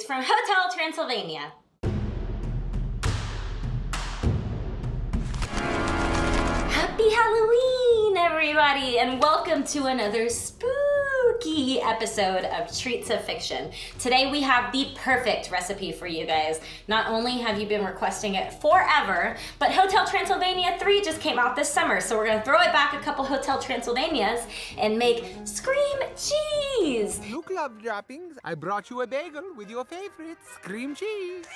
recipes from Hotel Transylvania. Happy Halloween, everybody, and welcome to another spooky episode of Treats of Fiction. Today we have the perfect recipe for you guys. Not only have you been requesting it forever, but Hotel Transylvania 3 just came out this summer, so we're gonna throw it back a couple Hotel Transylvanias and make Scream Cheese. Look, love droppings, I brought you a bagel with your favorite cream cheese.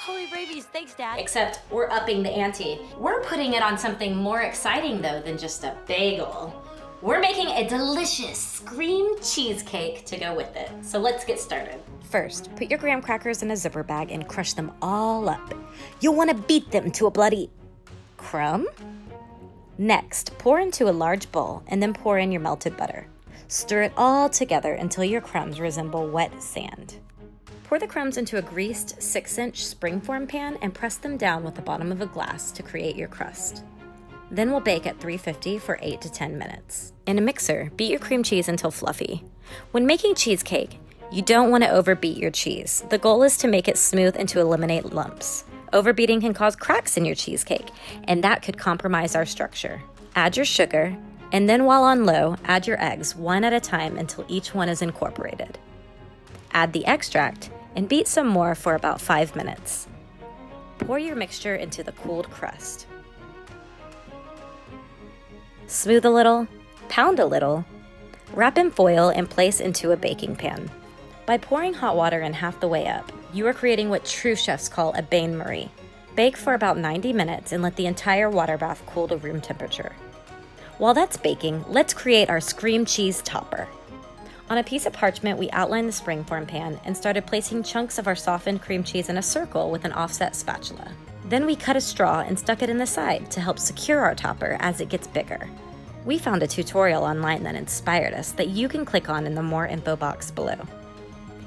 Holy rabies, thanks, Dad. Except we're upping the ante. We're putting it on something more exciting though than just a bagel. We're making a delicious Scream cheesecake to go with it. So let's get started. First, put your graham crackers in a zipper bag and crush them all up. You'll want to beat them to a bloody crumb. Next, pour into a large bowl and then pour in your melted butter. Stir it all together until your crumbs resemble wet sand. Pour the crumbs into a greased 6-inch springform pan and press them down with the bottom of a glass to create your crust. Then we'll bake at 350 for 8 to 10 minutes. In a mixer, beat your cream cheese until fluffy. When making cheesecake, you don't want to overbeat your cheese. The goal is to make it smooth and to eliminate lumps. Overbeating can cause cracks in your cheesecake, and that could compromise our structure. Add your sugar, and then while on low, add your eggs one at a time until each one is incorporated. Add the extract, and beat some more for about 5 minutes. Pour your mixture into the cooled crust. Smooth a little, pound a little, wrap in foil and place into a baking pan. By pouring hot water in half the way up, you are creating what true chefs call a bain-marie. Bake for about 90 minutes and let the entire water bath cool to room temperature. While that's baking, let's create our Scream cheese topper. On a piece of parchment, we outlined the springform pan and started placing chunks of our softened cream cheese in a circle with an offset spatula. Then we cut a straw and stuck it in the side to help secure our topper as it gets bigger. We found a tutorial online that inspired us that you can click on in the more info box below.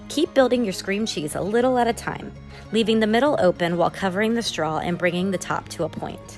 Keep building your Scream cheese a little at a time, leaving the middle open while covering the straw and bringing the top to a point.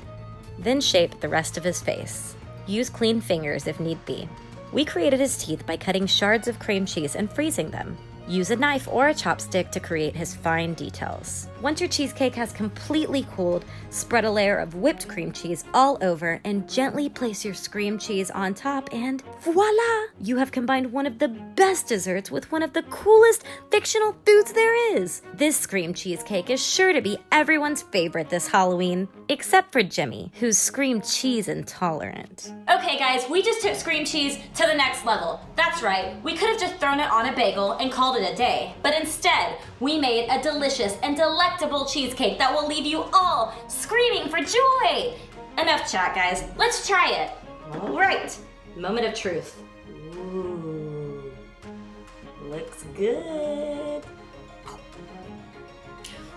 Then shape the rest of his face. Use clean fingers if need be. We created his teeth by cutting shards of cream cheese and freezing them. Use a knife or a chopstick to create his fine details. Once your cheesecake has completely cooled, spread a layer of whipped cream cheese all over and gently place your Scream cheese on top and voila! You have combined one of the best desserts with one of the coolest fictional foods there is. This Scream cheesecake is sure to be everyone's favorite this Halloween, except for Jimmy, who's Scream cheese intolerant. Okay guys, we just took Scream cheese to the next level. That's right, we could have just thrown it on a bagel and called it a day. But instead, we made a delicious and delectable cheesecake that will leave you all screaming for joy. Enough chat, guys. Let's try it. All right, moment of truth. Ooh, looks good.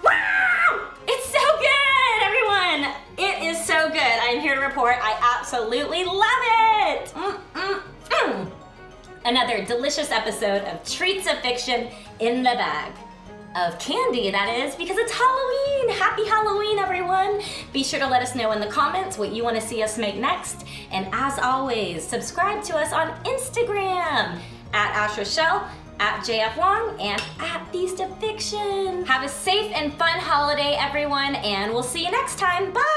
Wow! It's so good, everyone! It is so good. I'm here to report I absolutely love it! Another delicious episode of Treats of Fiction in the bag. Of candy, that is, because it's Halloween! Happy Halloween, everyone! Be sure to let us know in the comments what you want to see us make next. And as always, subscribe to us on Instagram @AshRochelle, @JFWong, and @Feast of Fiction. Have a safe and fun holiday, everyone, and we'll see you next time. Bye!